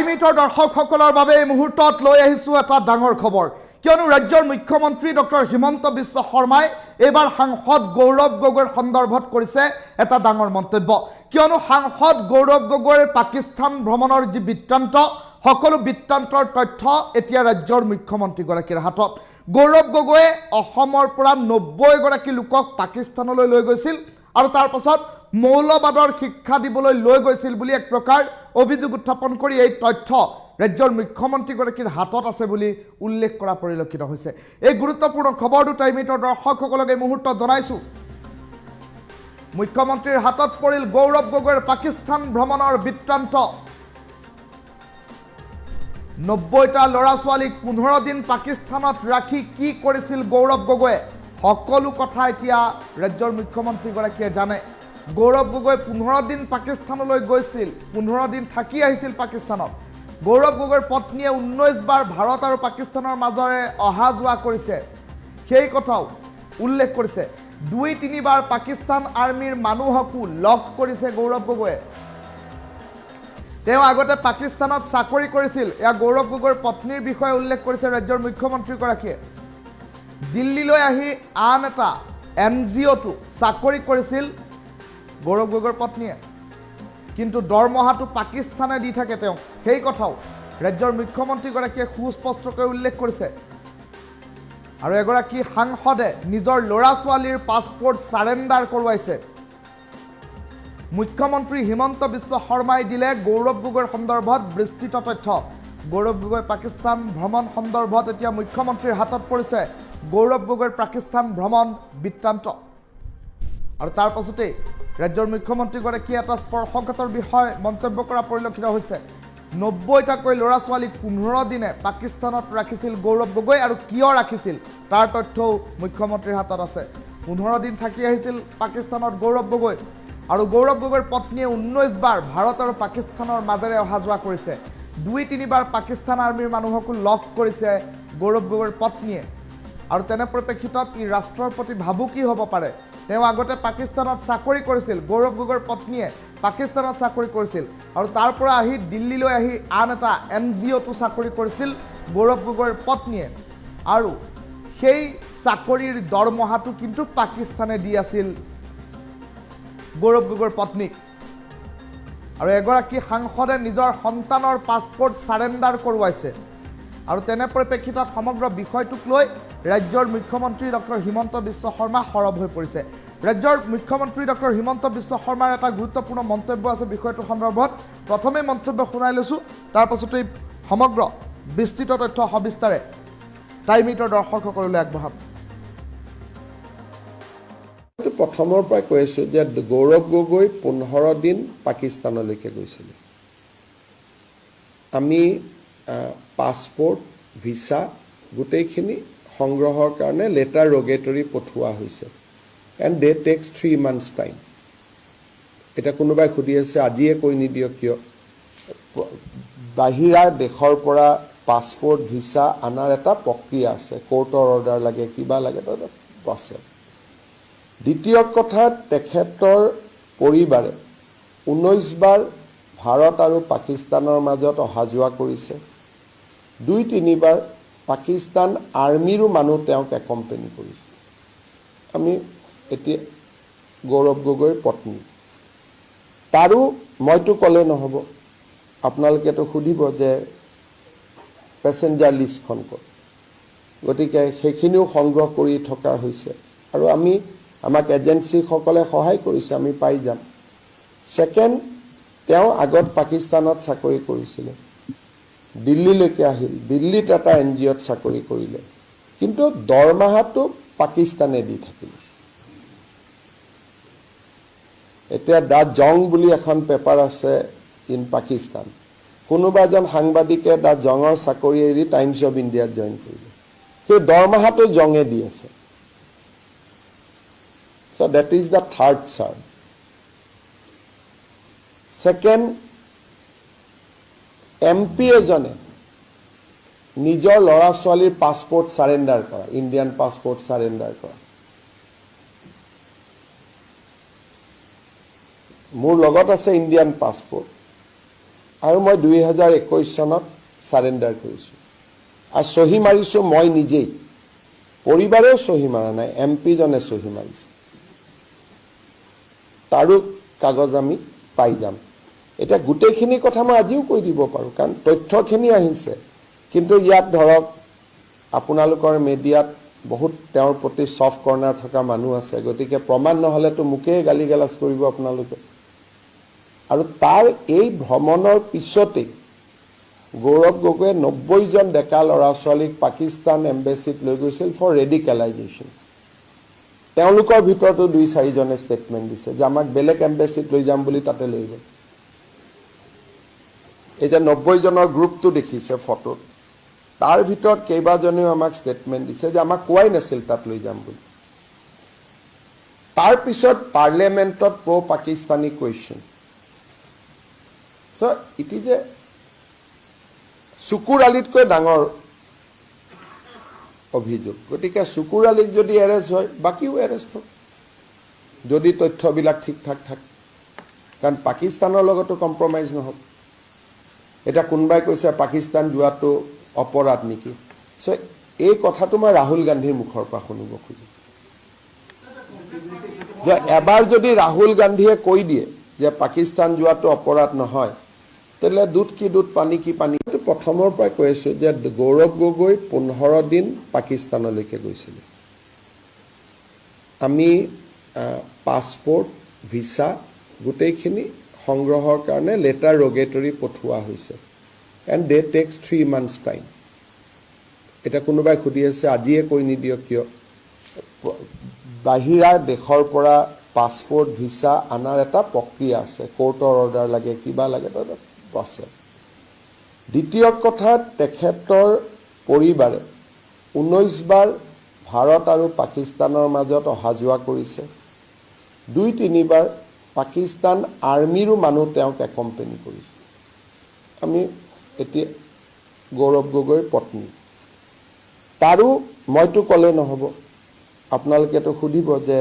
টাইমিটৰ দৰ্শকসকলৰ বাবে এই মুহূৰ্তত লৈ আহিছোঁ এটা ডাঙৰ খবৰ কিয়নো ৰাজ্যৰ মুখ্যমন্ত্ৰী ডক্টৰ হিমন্ত বিশ্ব শৰ্মাই এবাৰ সাংসদ গৌৰৱ গগৈৰ সন্দৰ্ভত কৰিছে এটা ডাঙৰ মন্তব্য কিয়নো সাংসদ গৌৰৱ গগৈৰ পাকিস্তান ভ্ৰমণৰ যি বৃত্তান্ত সকলো বৃত্তান্তৰ তথ্য এতিয়া ৰাজ্যৰ মুখ্যমন্ত্ৰীগৰাকীৰ হাতত গৌৰৱ গগৈয়ে অসমৰ পৰা 90 গৰাকী লোকক পাকিস্তানলৈ লৈ গৈছিল আৰু তাৰ পাছত মৌলবাদৰ শিক্ষা দিবলৈ লৈ গৈছিল বুলি এক প্ৰকাৰ অভিযোগ উত্থাপন কৰি এই তথ্য ৰাজ্যৰ মুখ্যমন্ত্ৰীগৰাকীৰ হাতত আছে বুলি উল্লেখ কৰা পৰিলক্ষিত হৈছে এই গুৰুত্বপূৰ্ণ খবৰটো টাইমিটৰ দৰ্শকসকলক এই মুহূৰ্তত জনাইছো মুখ্যমন্ত্ৰীৰ হাতত পৰিল গৌৰৱ গগৈৰ পাকিস্তান ভ্ৰমণৰ বৃত্তান্ত 90টা ল'ৰা ছোৱালীক 15 দিন পাকিস্তানত ৰাখি কি কৰিছিল গৌৰৱ গগৈয়ে সকলো কথা এতিয়া ৰাজ্যৰ মুখ্যমন্ত্ৰীগৰাকীয়ে জানে গৌৰৱ গগৈ 15 দিন পাকিস্তানলৈ গৈছিল 15 দিন থাকি আহিছিল পাকিস্তানত গৌৰৱ গগৈৰ পত্নীয়ে 19 বাৰ ভাৰত আৰু পাকিস্তানৰ মাজৰে অহা যোৱা কৰিছে সেই কথাও উল্লেখ কৰিছে 2-3 বাৰ পাকিস্তান আৰ্মিৰ মানুহকো লগ কৰিছে গৌৰৱ গগৈয়ে তেওঁ আগতে পাকিস্তানত চাকৰি কৰিছিল এয়া গৌৰৱ গগৈৰ পত্নীৰ বিষয়ে উল্লেখ কৰিছে ৰাজ্যৰ মুখ্যমন্ত্ৰীগৰাকীয়ে দিল্লীলৈ আহি আন এটা এনজিঅ'টো চাকৰি কৰিছিল গৌৰৱ গগৈৰ পত্নীয়ে কিন্তু দৰমহাটো পাকিস্তানে দি থাকে তেওঁ সেই কথাও ৰাজ্যৰ মুখ্যমন্ত্ৰীগৰাকীয়ে সুস্পষ্টকৈ উল্লেখ কৰিছে আৰু এগৰাকী সাংসদে নিজৰ ল'ৰা ছোৱালীৰ পাছপোৰ্ট সাৰেন্ডাৰ কৰোৱাইছে মুখ্যমন্ত্ৰী হিমন্ত বিশ্ব শৰ্মাই দিলে গৌৰৱ গগৈৰ সন্দৰ্ভত বিস্তৃত তথ্য গৌৰৱ গগৈ পাকিস্তান ভ্ৰমণ সন্দৰ্ভত এতিয়া মুখ্যমন্ত্ৰীৰ হাতত পৰিছে গৌৰৱ গগৈৰ পাকিস্তান ভ্ৰমণ বৃত্তান্ত আৰু তাৰ পাছতে ৰাজ্যৰ মুখ্যমন্ত্ৰীগৰাকীয়ে এটা স্পৰ্শকাতৰ বিষয় মন্তব্য কৰা পৰিলক্ষিত হৈছে 90টাকৈ ল'ৰা ছোৱালীক 15 দিনে পাকিস্তানত ৰাখিছিল গৌৰৱ গগৈ আৰু কিয় ৰাখিছিল তাৰ তথ্যও মুখ্যমন্ত্ৰীৰ হাতত আছে 15 দিন থাকি আহিছিল পাকিস্তানত গৌৰৱ গগৈ আৰু গৌৰৱ গগৈৰ পত্নীয়ে 19 বাৰ ভাৰত আৰু পাকিস্তানৰ মাজেৰে অহা যোৱা কৰিছে 2-3 বাৰ পাকিস্তান আৰ্মিৰ মানুহকো লগ কৰিছে গৌৰৱ গগৈৰ পত্নীয়ে আৰু তেনে পৰিপ্ৰেক্ষিতত ই ৰাষ্ট্ৰৰ প্ৰতি ভাবুকি হ'ব পাৰে তেওঁ আগতে পাকিস্তানত চাকৰি কৰিছিল গৌৰৱ গগৈৰ পত্নীয়ে পাকিস্তানত চাকৰি কৰিছিল আৰু তাৰ পৰা আহি দিল্লীলৈ আহি আন এটা এনজিঅ'টো চাকৰি কৰিছিল গৌৰৱ গগৈৰ পত্নীয়ে আৰু সেই চাকৰিৰ দৰমহাটো কিন্তু পাকিস্তানে দি আছিল গৌৰৱ গগৈৰ পত্নীক আৰু এগৰাকী সাংসদে নিজৰ সন্তানৰ পাছপোৰ্ট সাৰেন্ডাৰ কৰোৱাইছে আৰু তেনে পৰিপ্ৰেক্ষিতত সমগ্ৰ বিষয়টোক লৈ ৰাজ্যৰ মুখ্যমন্ত্ৰী ডক্টৰ হিমন্ত বিশ্ব শৰ্মা সৰব হৈ পৰিছে ৰাজ্যৰ মুখ্যমন্ত্ৰী ডক্টৰ হিমন্ত বিশ্ব শৰ্মাৰ এটা গুৰুত্বপূৰ্ণ মন্তব্য আছে বিষয়টোৰ সন্দৰ্ভত প্ৰথমে মন্তব্য শুনাই লৈছোঁ তাৰ পাছতে সমগ্ৰ বিস্তৃত তথ্য সবিস্তাৰে টাইমিটৰ দৰ্শকসকললৈ আগবঢ়াম প্ৰথমৰ পৰা কৈ আছোঁ যে গৌৰৱ গগৈ 15 দিন পাকিস্তানলৈকে গৈছিল আমি পাছপোৰ্ট ভিছা গোটেইখিনি সংগ্ৰহৰ কাৰণে লেটাৰ ৰগেটৰী পঠোৱা হৈছে and they takes 3 months time এটা কোনোবাই সুধি আছে আজিয়ে কৈ নিদিয়ক কিয় বাহিৰা দেশৰ পৰা পাছপোৰ্ট ভিছা আনাৰ এটা প্ৰক্ৰিয়া আছে কোৰ্টৰ অৰ্ডাৰ লাগে কিবা লাগে আছে দ্বিতীয় কথা তেখেতৰ পৰিবাৰে 19 বাৰ ভাৰত আৰু পাকিস্তানৰ মাজত অহা যোৱা কৰিছে 2-3 বাৰ পাকিস্তান আৰ্মিৰো মানুহ তেওঁক একম্পেনি কৰিছে আমি এতিয়া গৌৰৱ গগৈৰ পত্নী তাৰো মইতো ক'লে নহ'ব আপোনালোকেতো সুধিব যে পেছেঞ্জাৰ লিষ্টখন ক'ত গতিকে সেইখিনিও সংগ্ৰহ কৰি থকা হৈছে আৰু আমাক এজেঞ্চিসকলে সহায় কৰিছে আমি পাই যাম ছেকেণ্ড তেওঁ আগত পাকিস্তানত চাকৰি কৰিছিলে দিল্লীলৈকে আহিল দিল্লীত এটা এনজিঅ'ত চাকৰি কৰিলে কিন্তু দৰমহাটো পাকিস্তানে দি থাকিল এতিয়া দা জং বুলি এখন পেপাৰ আছে ইন পাকিস্তান কোনোবা এজন সাংবাদিকে দা জঙৰ চাকৰি এৰি টাইমছ অফ ইণ্ডিয়াত জইন কৰিলে সেই দৰমহাটো জঙে দি আছে So that is the third charge. Second, MP এজনে নিজৰ ল'ৰা ছোৱালীৰ পাছপোৰ্ট সাৰেন্ডাৰ কৰা ইণ্ডিয়ান পাছপোৰ্ট সাৰেন্ডাৰ কৰা মোৰ লগত আছে ইণ্ডিয়ান পাছপোৰ্ট আৰু মই 2021 চনত সাৰেণ্ডাৰ কৰিছোঁ আৰু চহী মাৰিছোঁ মই নিজেই, পৰিবাৰেও চহী মাৰা নাই, MP জনে চহী মাৰিছে। তাৰো কাগজ আমি পাই যাম। এতিয়া গোটেইখিনি কথা মই আজিও কৈ দিব পাৰোঁ, কাৰণ তথ্যখিনি আহিছে, কিন্তু ইয়াত ধৰক আপোনালোকৰ মিডিয়াত বহুত তেওঁৰ প্ৰতি ছফ্ট কৰ্ণাৰ থকা মানুহ আছে, গতিকে প্ৰমাণ নহ'লেতো মোকেই গালি গালাজ কৰিব আপোনালোকে। আৰু তাৰ এই ভ্ৰমণৰ পিছতেই গৌৰৱ গগৈয়ে 90 জন ডেকা ল'ৰা ছোৱালীক পাকিস্তান এম্বেচিত লৈ গৈছিল ফৰ ৰেডিকেলাইজেশ্যন। তেওঁলোকৰ ভিতৰতো 2-4 জনে ষ্টেটমেণ্ট দিছে যে আমাক বেলেগ এম্বেচিত লৈ যাম বুলি তাতে লৈ গ'ল। এই যে 90 জনৰ গ্ৰুপটো দেখিছে ফটোত, তাৰ ভিতৰত কেইবাজনেও আমাক ষ্টেটমেণ্ট দিছে যে আমাক কোৱাই নাছিল তাত লৈ যাম বুলি। তাৰপিছত পাৰ্লিয়ামেণ্টত pro' Pakistani question. So' it is a চকুৰ আলিতকৈ ডাঙৰ অভিযোগ। গতিকে চকুৰ আলিত যদি এৰেষ্ট হয়, বাকীও এৰেষ্ট হয় যদি তথ্যবিলাক ঠিক ঠাক থাকে, কাৰণ পাকিস্তানৰ লগতো কম্প্ৰমাইজ নহ'ব। এতিয়া কোনোবাই কৈছে পাকিস্তান যোৱাটো অপৰাধ নেকি। চ' এই কথাটো মই ৰাহুল গান্ধীৰ মুখৰ পৰা শুনিব খোজোঁ যে এবাৰ যদি ৰাহুল গান্ধীয়ে কৈ দিয়ে যে পাকিস্তান যোৱাটো অপৰাধ নহয়, তেতিয়াহ'লে দুধ কি দুধ পানী কি পানী। প্ৰথমৰ পৰাই কৈ আছোঁ যে গৌৰৱ গগৈ 15 দিন পাকিস্তানলৈকে গৈছিলে। আমি পাছপৰ্ট ভিছা গোটেইখিনি সংগ্ৰহৰ কাৰণে লেটাৰ ৰগেটৰী পঠোৱা হৈছে, and they takes 3 months time. এতিয়া কোনোবাই সুধি আছে আজিয়ে কৈ নিদিয়ক কিয়। বাহিৰা দেশৰ পৰা পাছপৰ্ট ভিছা আনাৰ এটা প্ৰক্ৰিয়া আছে, কোৰ্টৰ অৰ্ডাৰ লাগে, কিবা লাগে, আছে। দ্বিতীয় কথা, তেখেতৰ পৰিবাৰে 19 বাৰ ভাৰত আৰু পাকিস্তানৰ মাজত অহা যোৱা কৰিছে। 2-3 বাৰ পাকিস্তান আৰ্মিৰো মানুহ তেওঁক একম্পেনি কৰিছে। আমি এতিয়া গৌৰৱ গগৈৰ পত্নী, তাৰো মইতো ক'লে নহ'ব, আপোনালোকেতো সুধিব যে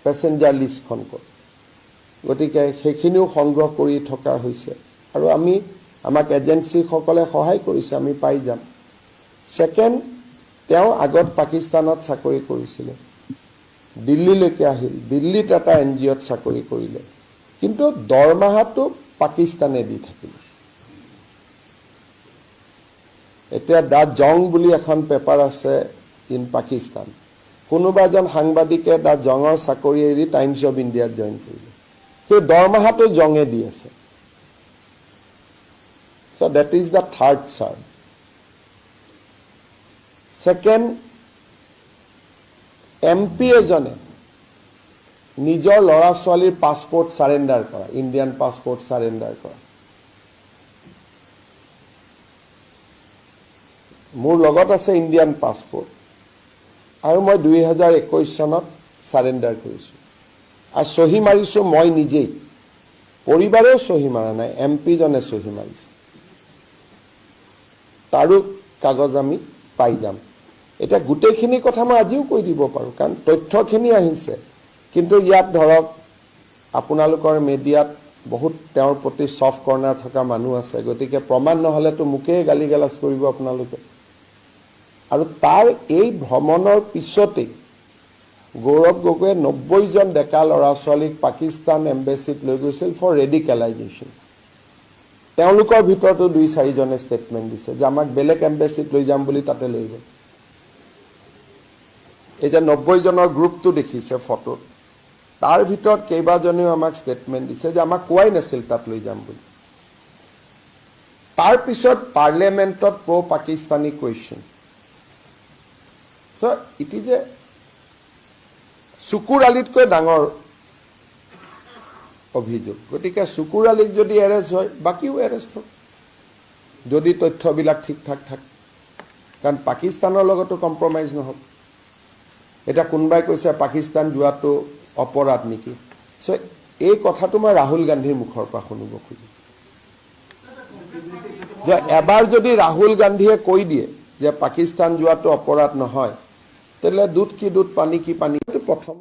পেছেঞ্জাৰ লিষ্টখন ক'ত। গতিকে সেইখিনিও সংগ্ৰহ কৰি থকা হৈছে আৰু আমাক এজেঞ্চিসকলে সহায় কৰিছে, আমি পাই যাম। ছেকেণ্ড, তেওঁ আগত পাকিস্তানত চাকৰি কৰিছিলে, দিল্লীলৈকে আহিল, দিল্লীত এটা NGOত চাকৰি কৰিলে, কিন্তু দৰমহাটো পাকিস্তানে দি থাকিলে। এতিয়া দ্য জং বুলি এখন পেপাৰ আছে ইন পাকিস্তান, কোনোবা এজন সাংবাদিকে দ্য জঙৰ চাকৰি এৰি টাইমছ অৱ ইণ্ডিয়াত জইন কৰিলে, সেই দৰমহাটো জঙে দি আছে। So that is the third charge. Second, MP এজনে নিজৰ ল'ৰা ছোৱালীৰ পাছপৰ্ট সাৰেণ্ডাৰ কৰা, ইণ্ডিয়ান পাছপৰ্ট সাৰেণ্ডাৰ কৰা। মোৰ লগত আছে ইণ্ডিয়ান পাছপৰ্ট আৰু মই 2021 চনত সাৰেণ্ডাৰ কৰিছোঁ আৰু চহী মাৰিছোঁ মই নিজেই, পৰিবাৰেও চহী মাৰা নাই, MP জনে চহী মাৰিছে। তাৰো কাগজ আমি পাই যাম। এতিয়া গোটেইখিনি কথা মই আজিও কৈ দিব পাৰোঁ, কাৰণ তথ্যখিনি আহিছে, কিন্তু ইয়াত ধৰক আপোনালোকৰ মিডিয়াত বহুত তেওঁৰ প্ৰতি ছফ্ট কৰ্ণাৰ থকা মানুহ আছে, গতিকে প্ৰমাণ নহ'লেতো মোকেই গালি গালাজ কৰিব আপোনালোকে। আৰু তাৰ এই ভ্ৰমণৰ পিছতেই গৌৰৱ গগৈয়ে 90 জন ডেকা ল'ৰা ছোৱালীক পাকিস্তান এম্বেচিত লৈ গৈছিল ফৰ ৰেডিকেলাইজেশ্যন। তেওঁলোকৰ ভিতৰতো 2-4 জনে ষ্টেটমেণ্ট দিছে যে আমাক বেলেগ এম্বেচিত লৈ যাম বুলি তাতে লৈ গ'ল। এই যে 90 জনৰ গ্ৰুপটো দেখিছে ফটোত, তাৰ ভিতৰত কেইবাজনেও আমাক ষ্টেটমেণ্ট দিছে যে আমাক কোৱাই নাছিল তাত লৈ যাম বুলি। তাৰপিছত পাৰ্লিয়ামেণ্টত pro' Pakistani question. So' it is a চকুৰ আলিতকৈ ডাঙৰ অভিযোগ। গতিকে চকুৰ আলিত যদি এৰেষ্ট হয়, বাকীও এৰেষ্ট হয় যদি তথ্যবিলাক ঠিক ঠাক থাকে, কাৰণ পাকিস্তানৰ লগতো কম্প্ৰমাইজ নহ'ব। এতিয়া কোনোবাই কৈছে পাকিস্তান যোৱাটো অপৰাধ নেকি। চ' এই কথাটো মই ৰাহুল গান্ধীৰ মুখৰ পৰা শুনিব খোজোঁ যে এবাৰ যদি ৰাহুল গান্ধীয়ে কৈ দিয়ে যে পাকিস্তান যোৱাটো অপৰাধ নহয়, তেতিয়াহ'লে দুধ কি দুধ পানী কি পানী। প্ৰথম